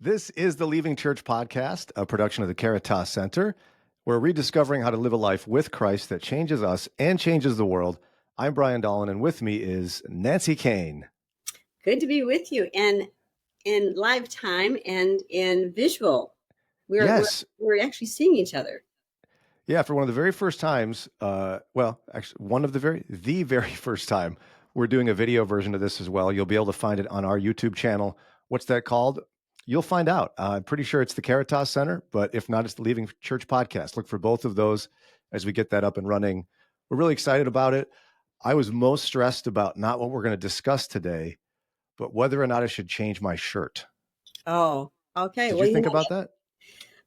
This is the Leaving Church podcast, a production of the Caritas Center. We're rediscovering how to live a life with Christ that changes us and changes the world. I'm Brian Dolan, and with me is Nancy Kane. Good to be with you, and in live time and in visual. Yes. We're actually seeing each other. Yeah, for one of the very first times, the very first time, we're doing a video version of this as well. You'll be able to find it on our YouTube channel. What's that called? You'll find out. I'm pretty sure it's the Caritas Center, but if not, it's the Leaving Church podcast. Look for both of those as we get that up and running. We're really excited about it. I was most stressed about not what we're going to discuss today, but whether or not I should change my shirt. Oh, okay. Did you think about that?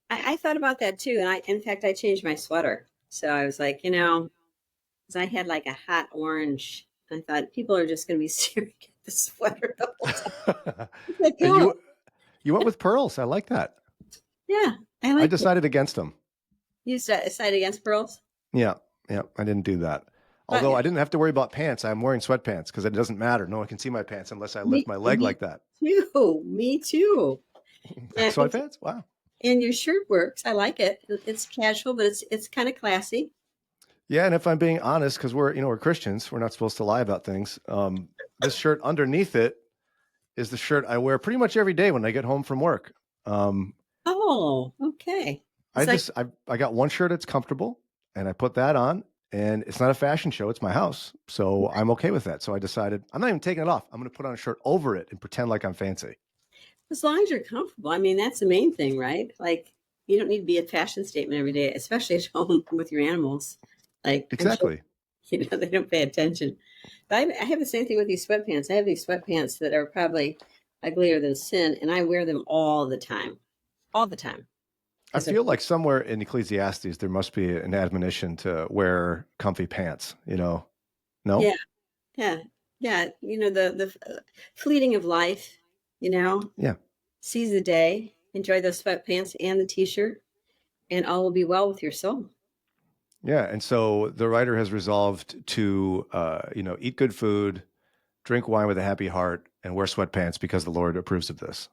I thought about that too, and in fact, I changed my sweater. So I was like, because I had like a hot orange. I thought people are just going to be staring at the sweater the whole time. Like, you went with pearls. I like that. Yeah, I decided against them. You decided against pearls? Yeah, I didn't do that. Although I didn't have to worry about pants. I'm wearing sweatpants because it doesn't matter. No one can see my pants unless I lift my leg like that. Me too. Sweatpants? Wow. And your shirt works. I like it. It's casual, but it's kind of classy. Yeah, and if I'm being honest, because we're Christians, we're not supposed to lie about things. This shirt underneath it is the shirt I wear pretty much every day when I get home from work. Oh, okay. I got one shirt that's comfortable, and I put that on, and it's not a fashion show. It's my house, so I'm okay with that. So I decided I'm not even taking it off. I'm going to put on a shirt over it and pretend like I'm fancy. As long as you're comfortable. I mean, that's the main thing, right? Like, you don't need to be a fashion statement every day, especially at home with your animals. Like, exactly. Sure, they don't pay attention. But I have the same thing with these sweatpants. I have these sweatpants that are probably uglier than sin, and I wear them all the time. All the time. I feel like somewhere in Ecclesiastes, there must be an admonition to wear comfy pants, No? Yeah. The fleeting of life, Yeah. Seize the day, enjoy those sweatpants and the t-shirt, and all will be well with your soul. Yeah. And so the writer has resolved to, eat good food, drink wine with a happy heart, and wear sweatpants because the Lord approves of this.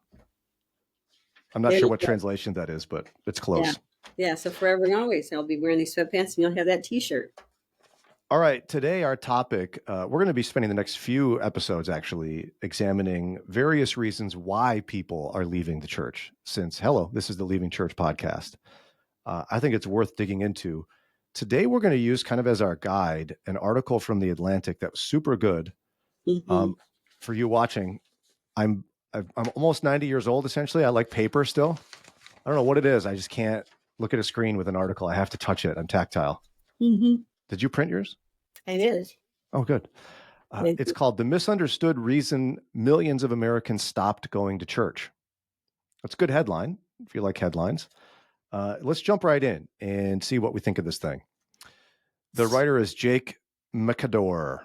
I'm not sure what translation that is, but it's close. Yeah. So forever and always, I'll be wearing these sweatpants and you'll have that t-shirt. All right. Today, our topic, we're going to be spending the next few episodes actually examining various reasons why people are leaving the church since, this is the Leaving Church podcast. I think it's worth digging into. Today, we're going to use kind of as our guide an article from The Atlantic that was super good. Mm-hmm. For you watching, I'm almost 90 years old, essentially. I like paper still. I don't know what it is. I just can't look at a screen with an article. I have to touch it. I'm tactile. Mm-hmm. Did you print yours? I did. Oh, good. It's called The Misunderstood Reason Millions of Americans Stopped Going to Church. That's a good headline, if you like headlines. Let's jump right in and see what we think of this thing. The writer is Jake McAdore.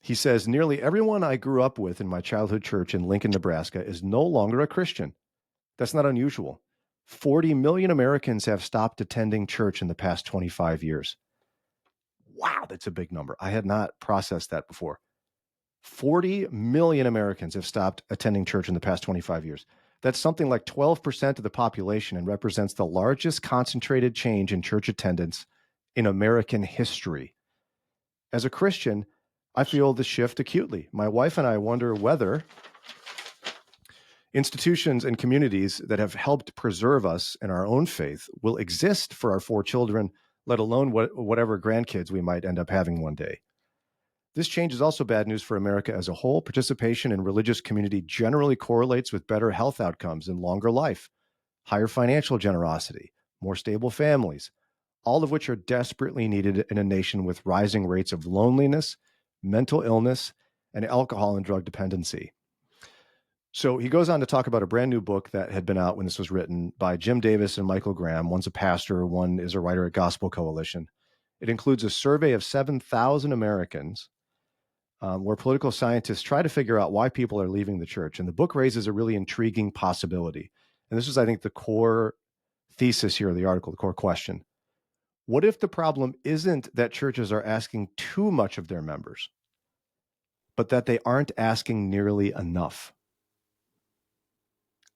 He says, nearly everyone I grew up with in my childhood church in Lincoln, Nebraska is no longer a Christian. That's not unusual. 40 million Americans have stopped attending church in the past 25 years. Wow, that's a big number. I had not processed that before. 40 million Americans have stopped attending church in the past 25 years. That's something like 12% of the population and represents the largest concentrated change in church attendance in American history. As a Christian, I feel the shift acutely. My wife and I wonder whether institutions and communities that have helped preserve us in our own faith will exist for our 4 children, let alone whatever grandkids we might end up having one day. This change is also bad news for America as a whole. Participation in religious community generally correlates with better health outcomes and longer life, higher financial generosity, more stable families, all of which are desperately needed in a nation with rising rates of loneliness, mental illness, and alcohol and drug dependency. So he goes on to talk about a brand new book that had been out when this was written by Jim Davis and Michael Graham. One's a pastor, one is a writer at Gospel Coalition. It includes a survey of 7,000 Americans where political scientists try to figure out why people are leaving the church. And the book raises a really intriguing possibility. And this is, I think, the core thesis here of the article, the core question. What if the problem isn't that churches are asking too much of their members, but that they aren't asking nearly enough?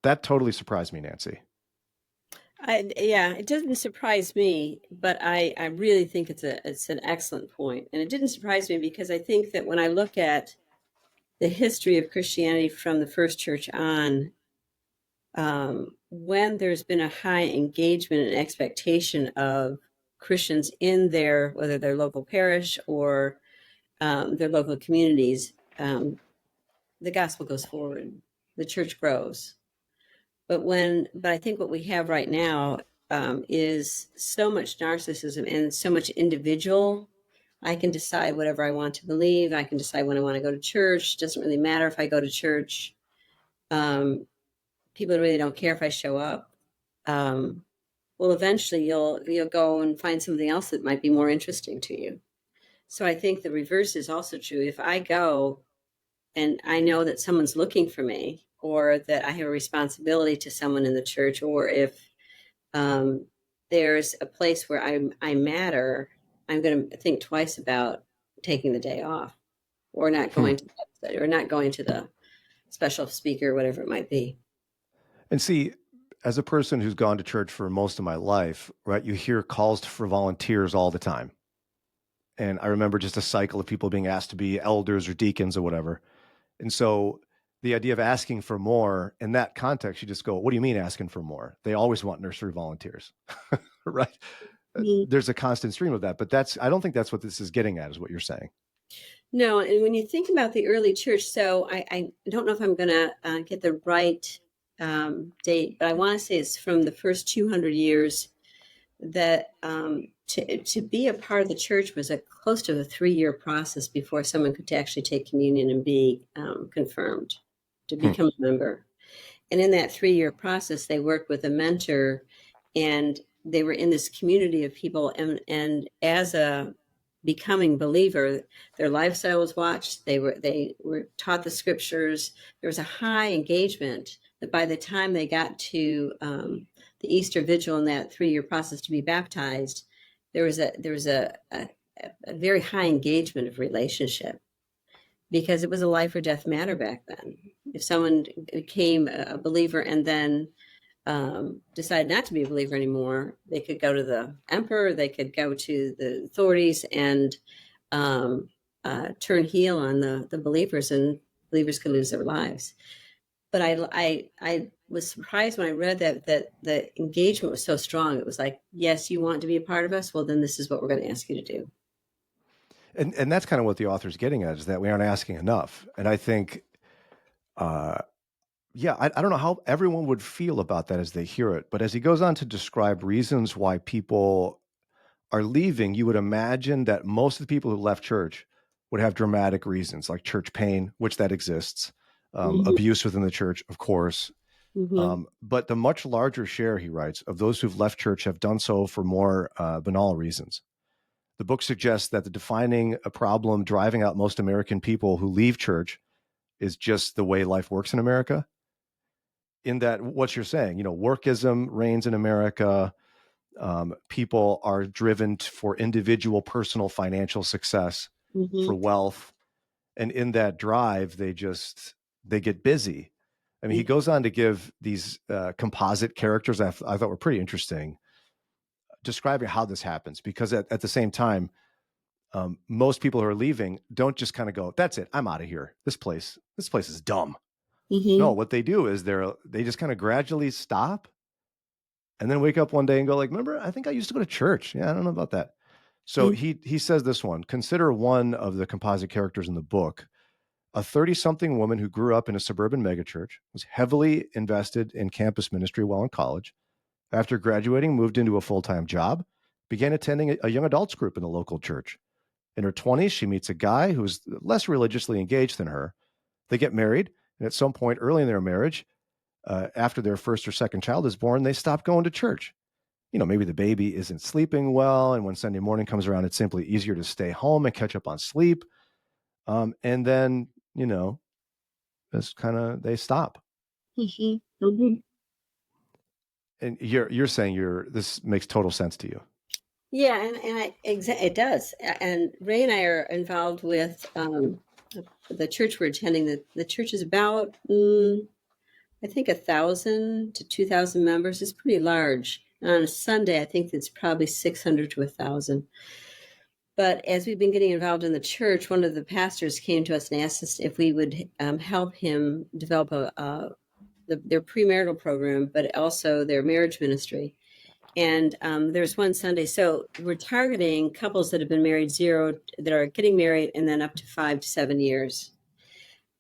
That totally surprised me, Nancy. Yeah, it doesn't surprise me, but I really think it's an excellent point. And it didn't surprise me because I think that when I look at the history of Christianity from the first church on, when there's been a high engagement and expectation of Christians in their, whether their local parish or their local communities, the gospel goes forward, the church grows. But I think what we have right now is so much narcissism and so much individual. I can decide whatever I want to believe. I can decide when I want to go to church. It doesn't really matter if I go to church. Um, People really don't care if I show up. Um, well, eventually you'll go and find something else that might be more interesting to you. So I think the reverse is also true. If I go and I know that someone's looking for me, or that I have a responsibility to someone in the church, or if um, there's a place where I matter, I'm going to think twice about taking the day off, or not Hmm. going to that study, or not going to the special speaker, whatever it might be. And see, as a person who's gone to church for most of my life, right, you hear calls for volunteers all the time. And I remember just a cycle of people being asked to be elders or deacons or whatever. And so the idea of asking for more in that context, you just go, what do you mean asking for more? They always want nursery volunteers, right? Mhm. There's a constant stream of that, but I don't think that's what this is getting at, is what you're saying. No, and when you think about the early church, so I don't know if I'm going to get the right date, but I want to say it's from the first 200 years that to be a part of the church was a close to a 3-year process before someone could actually take communion and be confirmed to Hmm. become a member. And in that 3-year process, they worked with a mentor, and they were in this community of people. And as a becoming believer, their lifestyle was watched. They were taught the scriptures. There was a high engagement that by the time they got to the Easter Vigil in that 3-year process to be baptized, there was a very high engagement of relationship, because it was a life or death matter back then. If someone became a believer and then decided not to be a believer anymore, they could go to the emperor, they could go to the authorities and um, turn heel on the believers, and believers could lose their lives. But I was surprised when I read that the engagement was so strong. It was like, yes, you want to be a part of us? Well, then this is what we're going to ask you to do. And that's kind of what the author's getting at, is that we aren't asking enough. And I think, uh, yeah, I don't know how everyone would feel about that as they hear it. But as he goes on to describe reasons why people are leaving, you would imagine that most of the people who left church would have dramatic reasons, like church pain, which that exists, Mm-hmm. abuse within the church, of course. Mm-hmm. But the much larger share, he writes, of those who've left church have done so for more banal reasons. The book suggests that the defining a problem driving out most American people who leave church is just the way life works in America. In that, what you're saying, workism reigns in America. People are driven for individual personal financial success, for Mm-hmm. wealth, and in that drive, they get busy. I mean, he goes on to give these composite characters I thought were pretty interesting, describing how this happens. Because at the same time, most people who are leaving don't just kind of go, "That's it, I'm out of here. This place is dumb." No, Mm-hmm. what they do is they just kind of gradually stop, and then wake up one day and go like, "Remember, I think I used to go to church. Yeah, I don't know about that." So Mm-hmm. he says this one. Consider one of the composite characters in the book, a 30-something woman who grew up in a suburban megachurch, was heavily invested in campus ministry while in college. After graduating, moved into a full-time job, began attending a young adults group in the local church. In her 20s, she meets a guy who's less religiously engaged than her. They get married, and at some point early in their marriage, after their first or second child is born, they stop going to church. Maybe the baby isn't sleeping well, and when Sunday morning comes around, it's simply easier to stay home and catch up on sleep. And then, it's kind of they stop. Mm-hmm. And you're saying this makes total sense to you. Yeah, it does. And Ray and I are involved with the church we're attending. The church is about I think 1,000 to 2,000 members is pretty large. And on a Sunday, I think it's probably 600 to 1,000. But as we've been getting involved in the church, one of the pastors came to us and asked us if we would help him develop their premarital program, but also their marriage ministry. And there's one Sunday. So we're targeting couples that have been married that are getting married, and then up to 5 to 7 years.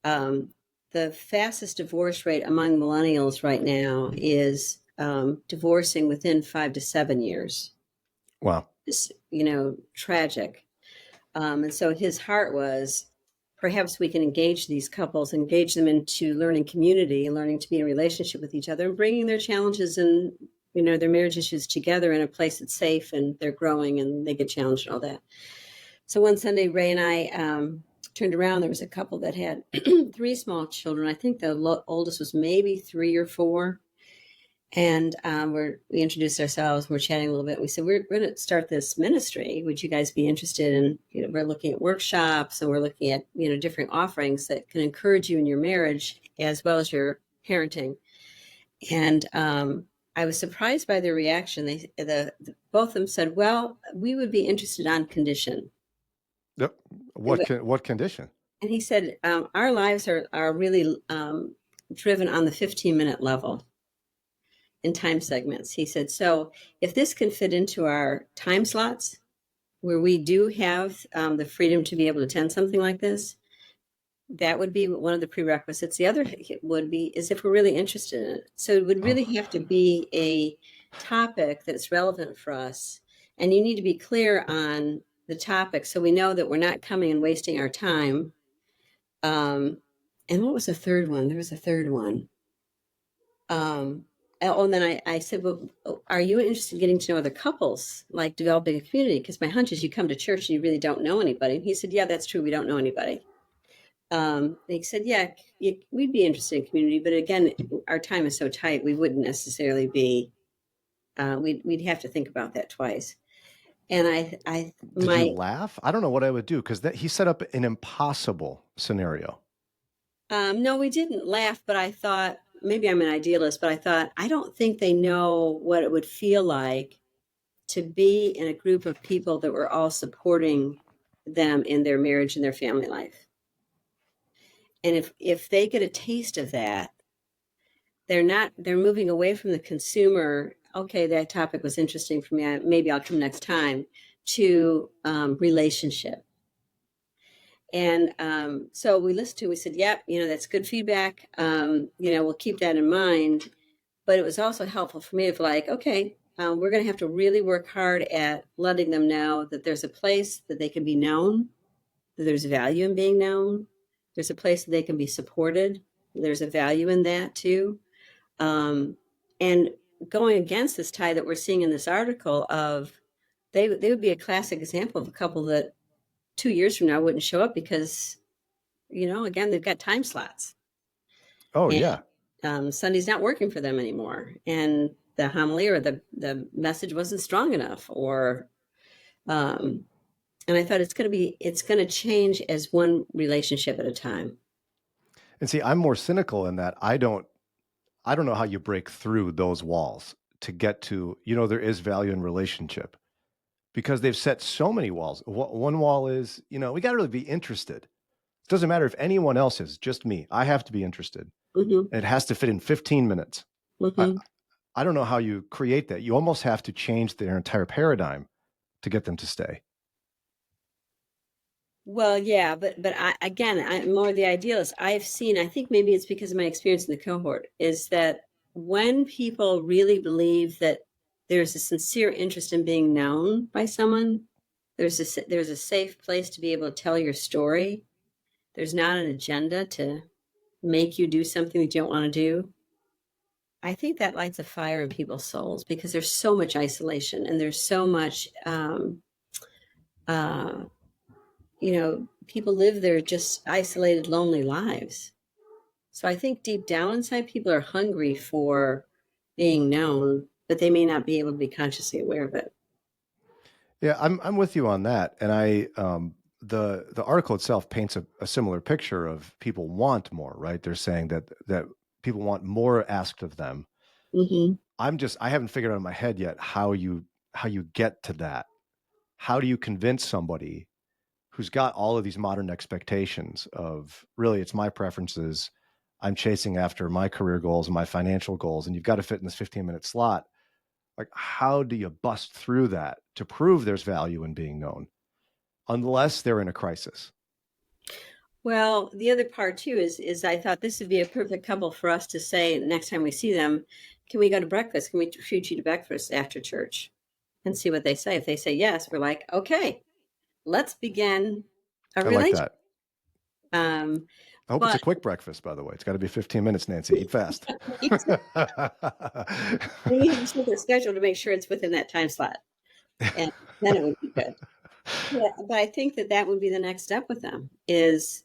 Um, the fastest divorce rate among millennials right now is divorcing within 5 to 7 years. Wow. It's, tragic. And so his heart was, perhaps we can engage these couples, engage them into learning community and learning to be in a relationship with each other and bringing their challenges and, their marriage issues together in a place that's safe and they're growing and they get challenged and all that. So one Sunday, Ray and I turned around. There was a couple that had three small children. I think the oldest was maybe 3 or 4. And we introduced ourselves. We're chatting a little bit. We said, we're going to start this ministry. Would you guys be interested in, we're looking at workshops and we're looking at, different offerings that can encourage you in your marriage as well as your parenting. And I was surprised by their reaction. Both of them said, well, we would be interested on condition. Yep. What condition? And he said, our lives are really driven on the 15-minute level in time segments. He said, so if this can fit into our time slots where we do have the freedom to be able to attend something like this, that would be one of the prerequisites. The other would be is if we're really interested in it. So it would really Oh. have to be a topic that's relevant for us. And you need to be clear on the topic so we know that we're not coming and wasting our time. And what was the third one? There was a third one. And then I said, well, are you interested in getting to know other couples, like developing a community? Because my hunch is you come to church and you really don't know anybody. And he said, yeah, that's true. We don't know anybody. They said, yeah, we'd be interested in community. But again, our time is so tight, we wouldn't necessarily be, we'd have to think about that twice. And Did you laugh? I don't know what I would do because he set up an impossible scenario. No, we didn't laugh, but I thought, maybe I'm an idealist, but I thought, I don't think they know what it would feel like to be in a group of people that were all supporting them in their marriage and their family life. And if they get a taste of that, they're moving away from the consumer. Okay, that topic was interesting for me. Maybe I'll come next time, to relationship. And so we said, yep, that's good feedback. We'll keep that in mind. But it was also helpful for me of like, okay, we're going to have to really work hard at letting them know that there's a place that they can be known, that there's value in being known. There's a place that they can be supported. There's a value in that too. And going against this tie that we're seeing in this article of they would be a classic example of a couple that 2 years from now wouldn't show up because, again, they've got time slots. Oh, And yeah. Sunday's not working for them anymore. And the homily or the message wasn't strong enough, or and I thought it's going to change as one relationship at a time. And see, I'm more cynical in that I don't know how you break through those walls to get to, there is value in relationship because they've set so many walls. One wall is, we got to really be interested. It doesn't matter if anyone else is, just me. I have to be interested. Mm-hmm. And it has to fit in 15 minutes. Mm-hmm. I don't know how you create that. You almost have to change their entire paradigm to get them to stay. Well, yeah, but I'm more the idealist. I think maybe it's because of my experience in the cohort, is that when people really believe that there's a sincere interest in being known by someone, there's a safe place to be able to tell your story. There's not an agenda to make you do something that you don't want to do. I think that lights a fire in people's souls because there's so much isolation and there's so much uh, people live their just isolated, lonely lives. So I think deep down inside, people are hungry for being known, but they may not be able to be consciously aware of it. Yeah, I'm with you on that. And the article itself paints a similar picture of people want more, right? They're saying that people want more asked of them. Hmm. I haven't figured out in my head yet how you get to that. How do you convince somebody who's got all of these modern expectations of, really, it's my preferences, I'm chasing after my career goals and my financial goals, and you've got to fit in this 15-minute slot. Like, how do you bust through that to prove there's value in being known, unless they're in a crisis? Well, the other part too is I thought this would be a perfect couple for us to say next time we see them, can we go to breakfast? Can we treat you to breakfast after church? And see what they say. If they say yes, we're like, okay, let's begin a I like relationship. that. Um, I hope it's a but quick breakfast, by the way. It's got to be 15 minutes, Nancy. Eat fast. we need to check their schedule to make sure it's within that time slot, and then it would be good. Yeah, but I think that that would be the next step with them is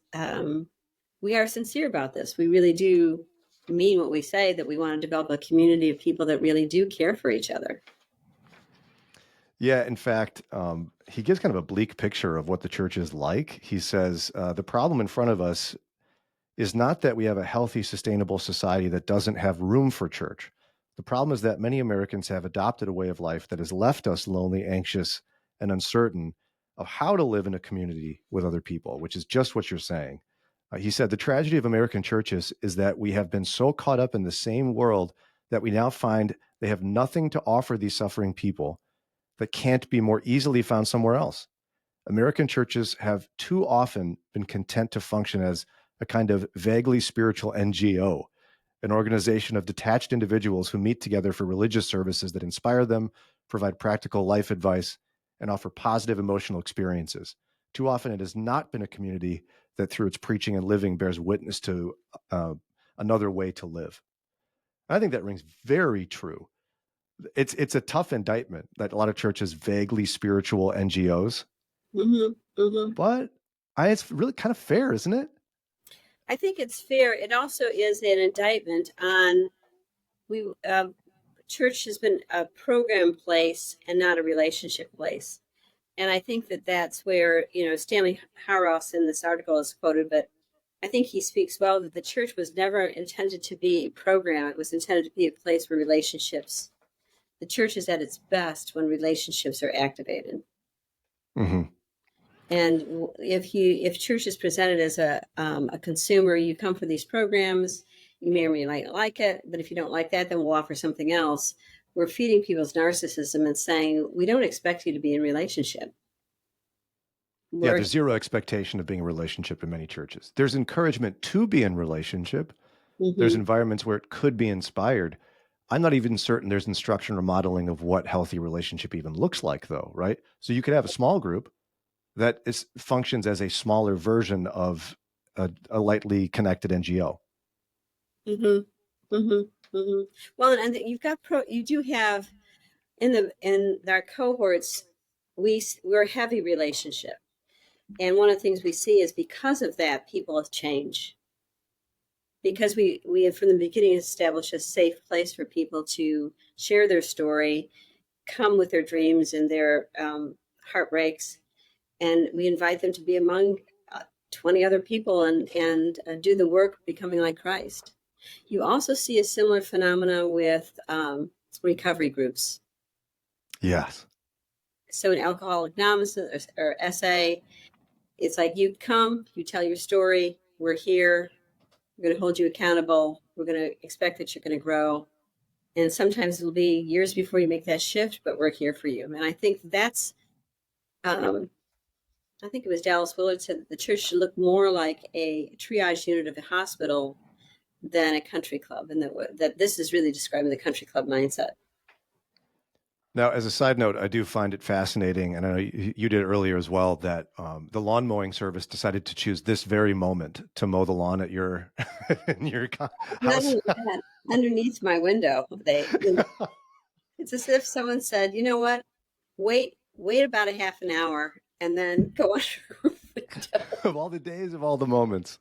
we are sincere about this. We really do mean what we say, that we want to develop a community of people that really do care for each other. Yeah, in fact, he gives kind of a bleak picture of what the church is like. He says the problem in front of us is not that we have a healthy, sustainable society that doesn't have room for church. The problem is that many Americans have adopted a way of life that has left us lonely, anxious, and uncertain of how to live in a community with other people, which is just what you're saying. He said the tragedy of American churches is that we have been so caught up in the same world that we now find they have nothing to offer these suffering people that can't be more easily found somewhere else. American churches have too often been content to function as a kind of vaguely spiritual NGO, an organization of detached individuals who meet together for religious services that inspire them, provide practical life advice, and offer positive emotional experiences. Too often, it has not been a community that, through its preaching and living, bears witness to uh, another way to live. I think that rings very true. It's a tough indictment that a lot of churches vaguely spiritual NGOs, Hmm. Hmm. but it's really kind of fair, isn't it? I think it's fair. It also is an indictment on we. Church has been a program place and not a relationship place. And I think that that's where, Stanley Hauerwas in this article is quoted, but I think he speaks well that the church was never intended to be a program. It was intended to be a place where relationships, the church is at its best when relationships are activated. Hmm. And if church is presented as a consumer, you come for these programs, you may or may not like it, but if you don't like that, then we'll offer something else. We're feeding people's narcissism and saying we don't expect you to be in relationship. Yeah, We're there's zero expectation of being in a relationship in many churches. There's encouragement to be in relationship. There's Mhm. environments where it could be inspired. I'm not even certain there's instruction or modeling of what healthy relationship even looks like, though, right? So you could have a small group that functions as a smaller version of a lightly connected NGO. Mhm. Mhm. Mhm. Well, and you do have in our cohorts we're a heavy relationship, and one of the things we see is because of that people have changed because we have from the beginning established a safe place for people to share their story, come with their dreams and their heartbreaks, and we invite them to be among 20 other people and do the work becoming like Christ. You also see a similar phenomena with recovery groups. Yes. So in Alcoholic Anonymous or SA, it's like you come, you tell your story, we're here, we're going to hold you accountable, we're going to expect that you're going to grow. And sometimes it'll be years before you make that shift, but we're here for you. And I think um, I think it was Dallas Willard said that the church should look more like a triage unit of a hospital than a country club, and that this is really describing the country club mindset. Now, as a side note, I do find it fascinating, and I know you did earlier as well, that the lawn mowing service decided to choose this very moment to mow the lawn at your in your Not house. only that, underneath my window, it's as if someone said, "You know what? Wait about a half an hour, and then go under your window." Of all the days, of all the moments,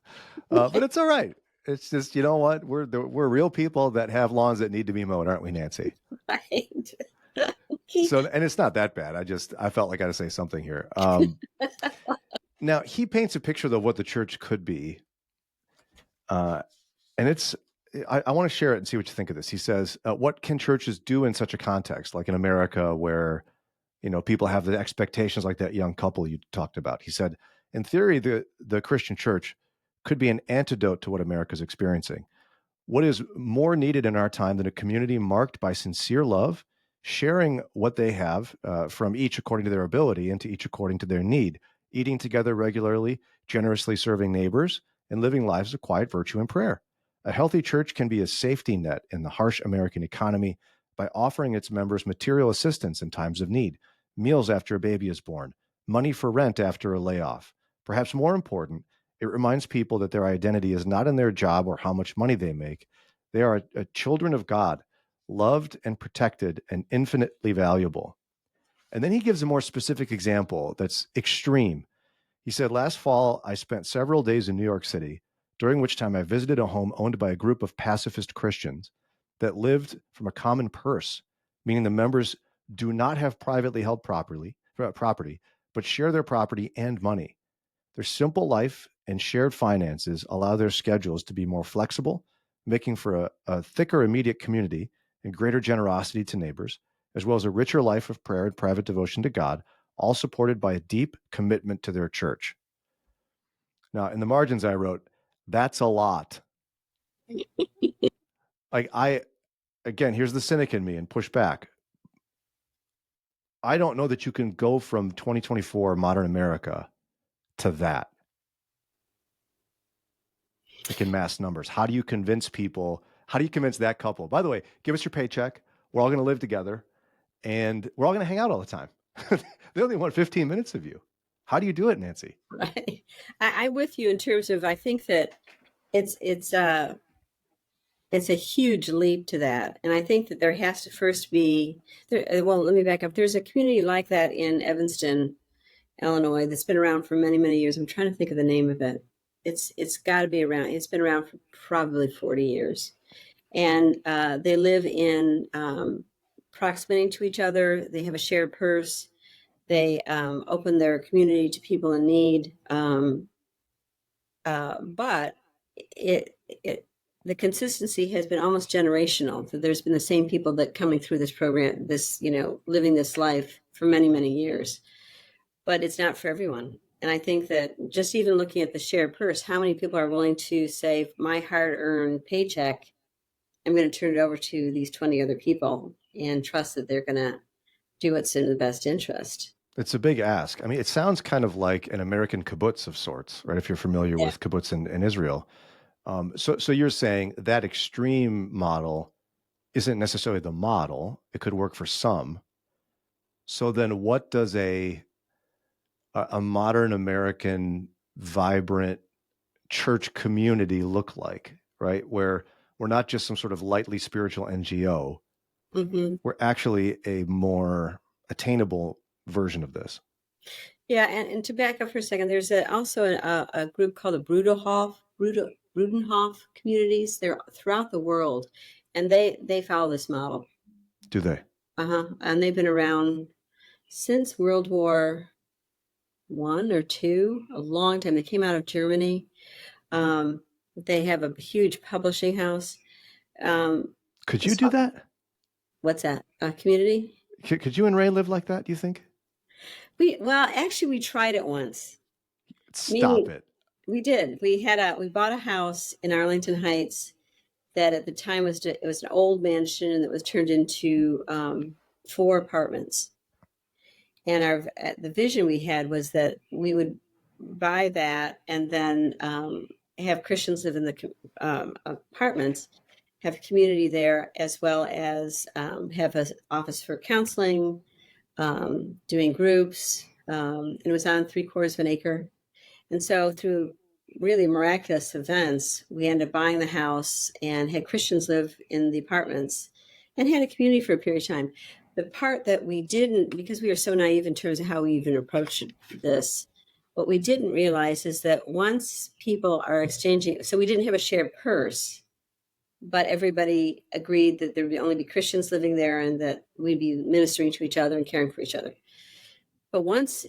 but it's all right. It's just, you know what, we're real people that have lawns that need to be mowed, aren't we, Nancy? Right? So, and it's not that bad. I felt like I had to say something here. Now he paints a picture of what the church could be, uh, and it's I want to share it and see what you think of this. He says, "What can churches do in such a context, like in America, where people have the expectations like that young couple you talked about?" He said, "In theory, the Christian church could be an antidote to what America's experiencing. What is more needed in our time than a community marked by sincere love, sharing what they have from each according to their ability and to each according to their need, eating together regularly, generously serving neighbors, and living lives of quiet virtue and prayer? A healthy church can be a safety net in the harsh American economy by offering its members material assistance in times of need, meals after a baby is born, money for rent after a layoff. Perhaps more important, it reminds people that their identity is not in their job or how much money they make. They are children of God, loved and protected and infinitely valuable." And then he gives a more specific example that's extreme. He said, "Last fall, I spent several days in New York City, during which time I visited a home owned by a group of pacifist Christians that lived from a common purse, meaning the members do not have privately held property, but share their property and money. Their simple life and shared finances allow their schedules to be more flexible, making for a thicker immediate community and greater generosity to neighbors, as well as a richer life of prayer and private devotion to God, all supported by a deep commitment to their church." Now, in the margins, I wrote, "That's a lot." Like, again, here's the cynic in me and push back. I don't know that you can go from 2024 modern America to that, like in mass numbers. How do you convince people? How do you convince that couple? By the way, give us your paycheck. We're all going to live together and we're all going to hang out all the time. They only want 15 minutes of you. How do you do it, Nancy? Right. I'm with you in terms of I think that it's it's uh it's a huge leap to that, and I think that there has to first be there. Well, let me back up. There's a community like that in Evanston, Illinois, that's been around for many many years. I'm trying to think of the name of it. It's got to be around. It's been around for probably 40 years, and they live in proximity to each other. They have a shared purse. They open their community to people in need. But it the consistency has been almost generational. That there's been the same people that coming through this program, this living this life for many many years. But it's not for everyone. And I think that just even looking at the shared purse, how many people are willing to say, my hard-earned paycheck, I'm going to turn it over to these 20 other people and trust that they're going to do what's in the best interest. It's a big ask. I mean, it sounds kind of like an American kibbutz of sorts, right? If you're familiar Yeah. with kibbutz in Israel. So you're saying that extreme model isn't necessarily the model. It could work for some. So then what does a modern American vibrant church community look like, right? Where we're not just some sort of lightly spiritual NGO. Hmm. We're actually a more attainable version of this. Yeah, and to back up for a second, there's also a group called the Brudenhof communities. They're throughout the world, and they follow this model. Do they? And they've been around since World War One or two, a long time. They came out of Germany. Um, they have a huge publishing house. Um, Could you do so- that? what's that? A community? Could you and Ray live like that, do you think? Actually, we tried it once. Stop Meaning, it. we did. We bought a house in Arlington Heights that at the time it was an old mansion that was turned into 4 apartments. And the vision we had was that we would buy that and then have Christians live in the apartments, have community there, as well as have an office for counseling, doing groups. It was on 3/4 of an acre. And so through really miraculous events, we ended up buying the house and had Christians live in the apartments and had a community for a period of time. The part that we didn't, because we were so naive in terms of how we even approached this, what we didn't realize is that once people are exchanging, so we didn't have a shared purse, but everybody agreed that there would only be Christians living there and that we'd be ministering to each other and caring for each other. But once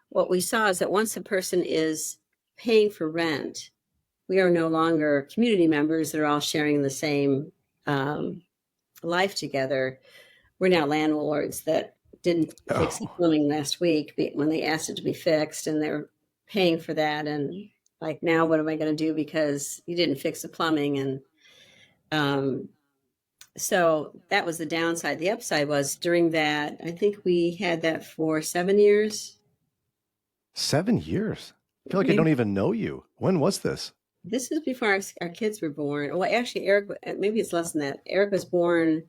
what we saw is that once a person is paying for rent, we are no longer community members that are all sharing the same um, life together. We're now landlords that didn't fix the Oh, plumbing last week when they asked it to be fixed, and they're paying for that. And like, now what am I going to do because you didn't fix the plumbing? And um, so that was the downside. The upside was during that, I think we had that for 7 years. 7 years. I feel like I don't Maybe even know you. When was this? this is before our kids were born. Well, actually, Eric, maybe it's less than that. Eric was born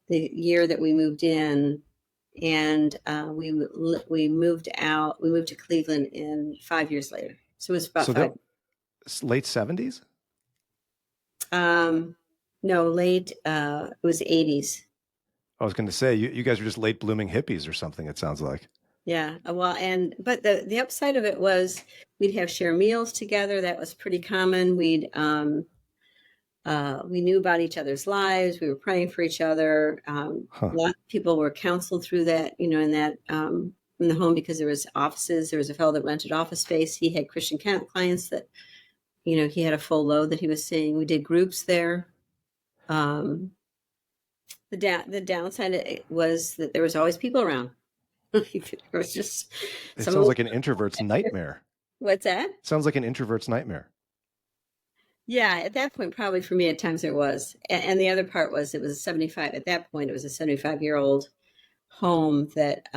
the year that we moved in, and we moved out. We moved to Cleveland in 5 years later. So it was about So that five. late 70s? Um, no, late. It was 80s. I was going to say, you guys are just late blooming hippies or something, it sounds like. Yeah. Well, and but the upside of it was we'd have share meals together. That was pretty common. We knew about each other's lives. We were praying for each other. A Huh. lot of people were counseled through that, in that in the home, because there was offices. There was a fellow that rented office space. He had Christian clients that, he had a full load that he was seeing. We did groups there. Um, the downside was that there was always people around. There was just It some. sounds like an introvert's nightmare. What's that? Sounds like an introvert's nightmare. Yeah, at that point, probably for me, at times there was. And the other part was it was a 75, at that point, it was a 75-year-old home that,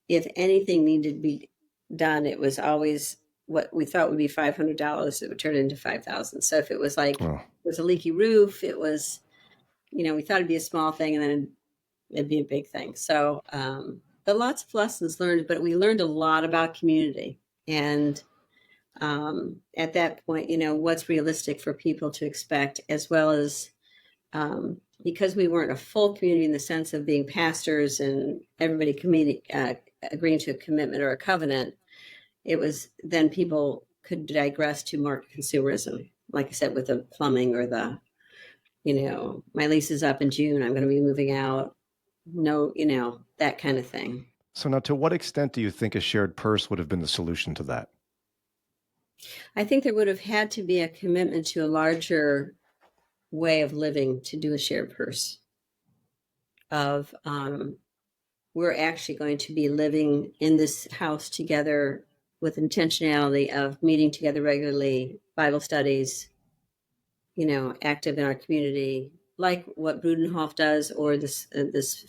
if anything needed to be done, it was always what we thought would be $500. It would turn into 5,000. So if it was like, Oh. it was a leaky roof, it was, we thought it'd be a small thing, and then it'd be a big thing. So, but lots of lessons learned, but we learned a lot about community. And at that point, what's realistic for people to expect, as well as, because we weren't a full community in the sense of being pastors and everybody agreeing to a commitment or a covenant. It was then people could digress to more consumerism, like I said, with the plumbing or my lease is up in June, I'm going to be moving out. No, that kind of thing. So now, to what extent do you think a shared purse would have been the solution to that? I think there would have had to be a commitment to a larger way of living to do a shared purse of, we're actually going to be living in this house together with intentionality of meeting together regularly, Bible studies, active in our community, like what Brudenhof does, or this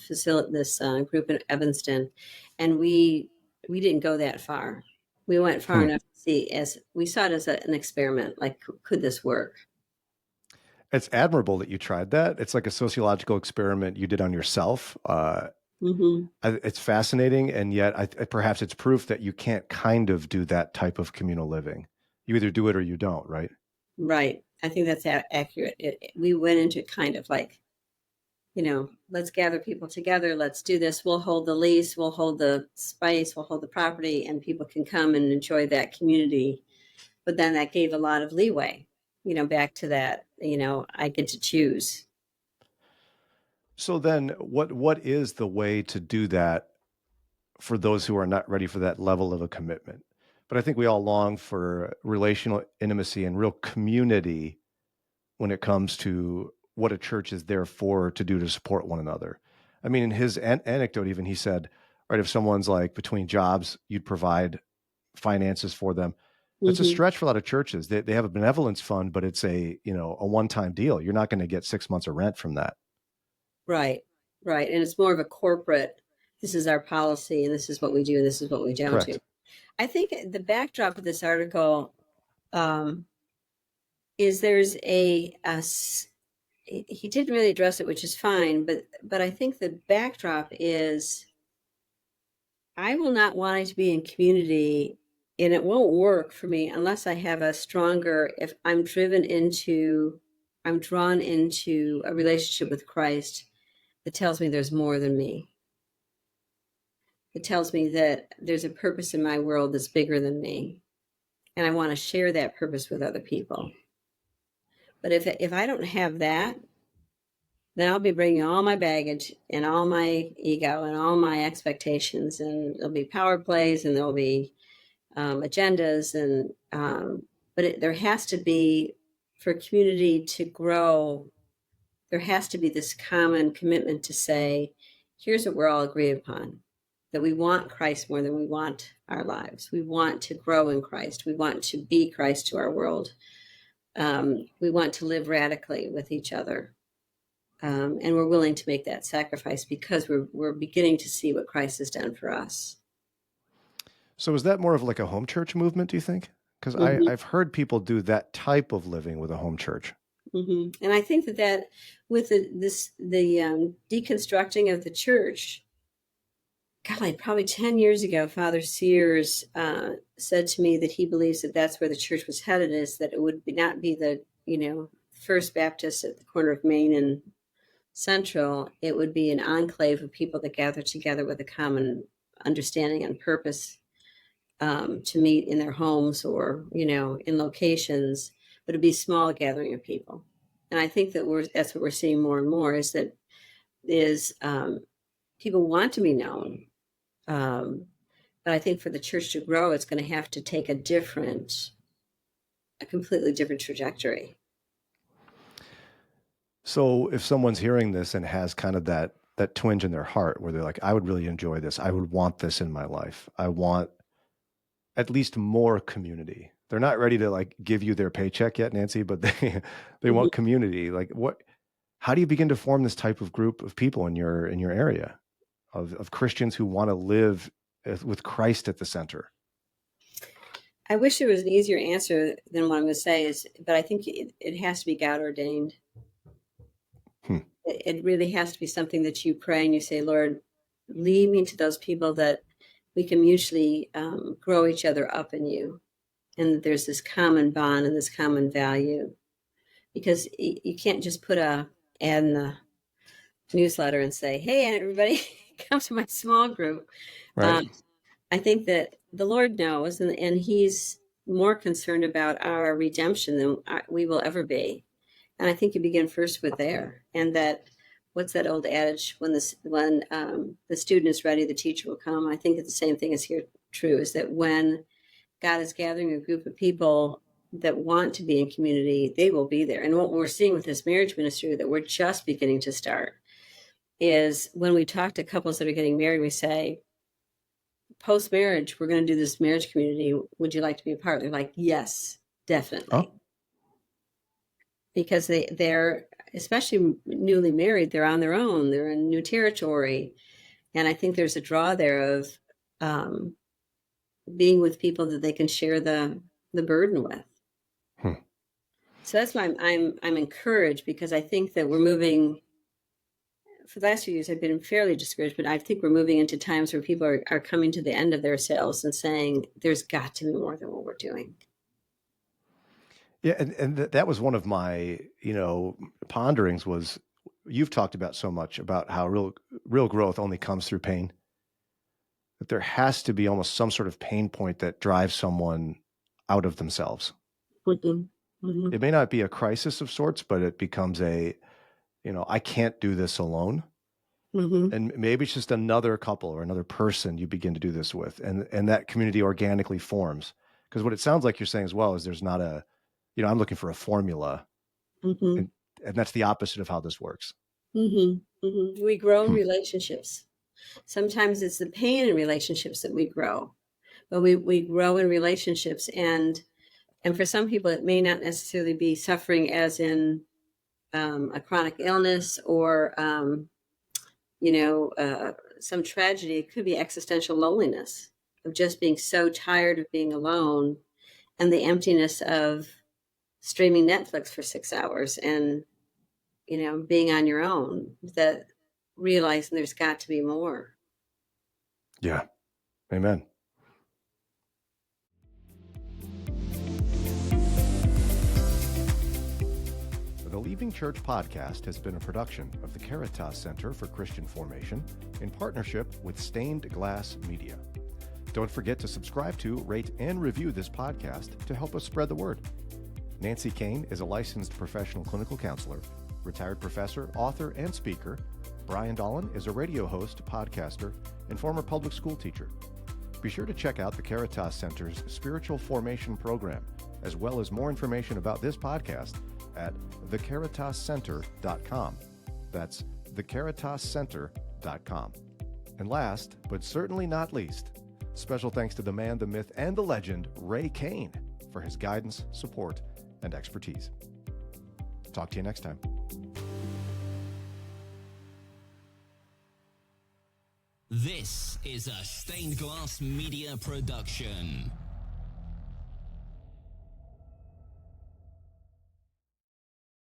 facility, this group in Evanston. And we didn't go that far. We went far Hmm. enough to see, as we saw it as an experiment, like, could this work? It's admirable that you tried that. It's like a sociological experiment you did on yourself. Mm-hmm. It's fascinating, and yet perhaps it's proof that you can't kind of do that type of communal living. You either do it or you don't, right? Right. I think that's accurate. We went into it kind of like, let's gather people together. Let's do this. We'll hold the lease. We'll hold the space. We'll hold the property, and people can come and enjoy that community. But then that gave a lot of leeway, back to that, I get to choose. So then, what is the way to do that for those who are not ready for that level of a commitment? But I think we all long for relational intimacy and real community when it comes to what a church is there for, to do to support one another. I mean, in his anecdote, even he said, right, if someone's like between jobs, you'd provide finances for them. That's a Hmm. stretch for a lot of churches. They have a benevolence fund, but it's a one-time deal. You're not going to get 6 months of rent from that. Right. Right. And it's more of a corporate, this is our policy, and this is what we do, and this is what we don't do. Correct. I think the backdrop of this article, um, is there's he didn't really address it, which is fine, but I think the backdrop is, I will not want to be in community, and it won't work for me unless I have a stronger, if I'm drawn into a relationship with Christ that tells me there's more than me. It tells me that there's a purpose in my world that's bigger than me, and I want to share that purpose with other people. But if I don't have that, then I'll be bringing all my baggage and all my ego and all my expectations, and there'll be power plays, and there'll be agendas, and But there has to be, for community to grow, there has to be this common commitment to say, here's what we're all agreed upon, that we want Christ more than we want our lives. We want to grow in Christ. We want to be Christ to our world. We want to live radically with each other. And we're willing to make that sacrifice because we're beginning to see what Christ has done for us. So is that more of like a home church movement, do you think? Because Mm-hmm. I've heard people do that type of living with a home church. Mm-hmm. And I think that with the deconstructing of the church, God, probably 10 years ago, Father Sears said to me that he believes that that's where the church was headed, is that it would not be the, First Baptist at the corner of Main and Central. It would be an enclave of people that gather together with a common understanding and purpose, to meet in their homes or, in locations, but it'd be a small gathering of people. And I think that's what we're seeing more and more, is that people want to be known. But I think for the church to grow, it's going to have to take a completely different trajectory. So if someone's hearing this and has kind of that twinge in their heart where they're like, I would really enjoy this. I would want this in my life. I want at least more community. They're not ready to like give you their paycheck yet, Nancy, but they Mm-hmm. want community. Like how do you begin to form this type of group of people in your area of Christians who want to live with Christ at the center? I wish there was an easier answer than what I'm going to say but I think it has to be God ordained. It really has to be something that you pray and you say, Lord, lead me to those people that we can mutually grow each other up in you. And there's this common bond and this common value, because you can't just put a ad in the newsletter and say, hey, everybody, come to my small group. Right. I think that the Lord knows, and he's more concerned about our redemption than we will ever be. And I think you begin first with there. And what's that old adage? When the student is ready, the teacher will come. I think that the same thing is here true, is that when God is gathering a group of people that want to be in community, they will be there. And what we're seeing with this marriage ministry that we're just beginning to start is when we talk to couples that are getting married, we say, post-marriage, we're going to do this marriage community. Would you like to be a part? They're like, yes, definitely. Oh. Because they're, especially newly married, they're on their own. They're in new territory. And I think there's a draw there of being with people that they can share the burden with. So that's why I'm encouraged, because I think that we're moving. For the last few years, I've been fairly discouraged, but I think we're moving into times where people are coming to the end of themselves and saying, there's got to be more than what we're doing. Yeah, and that was one of my, ponderings was, you've talked about so much about how real growth only comes through pain. That there has to be almost some sort of pain point that drives someone out of themselves. Mm-hmm. Mm-hmm. It may not be a crisis of sorts, but it becomes I can't do this alone. Mm-hmm. And maybe it's just another couple or another person you begin to do this with, and that community organically forms. Because what it sounds like you're saying as well is there's not I'm looking for a formula, Mm-hmm. and that's the opposite of how this works. Mm-hmm. Mm-hmm. We grow in relationships. Sometimes it's the pain in relationships that we grow, but we grow in relationships, and for some people it may not necessarily be suffering as in a chronic illness or some tragedy. It could be existential loneliness of just being so tired of being alone, and the emptiness of streaming Netflix for 6 hours and being on your own, that realizing there's got to be more. Yeah. Amen. The Leaving Church podcast has been a production of the Caritas Center for Christian Formation in partnership with Stained Glass Media. Don't forget to subscribe to, rate, and review this podcast to help us spread the word. Nancy Kane is a licensed professional clinical counselor, retired professor, author, and speaker. Brian Dolan is a radio host, podcaster, and former public school teacher. Be sure to check out the Caritas Center's Spiritual Formation Program, as well as more information about this podcast at thecaritascenter.com. That's thecaritascenter.com. And last, but certainly not least, special thanks to the man, the myth, and the legend, Ray Kane, for his guidance, support, and expertise. Talk to you next time. This is a Stained Glass Media production.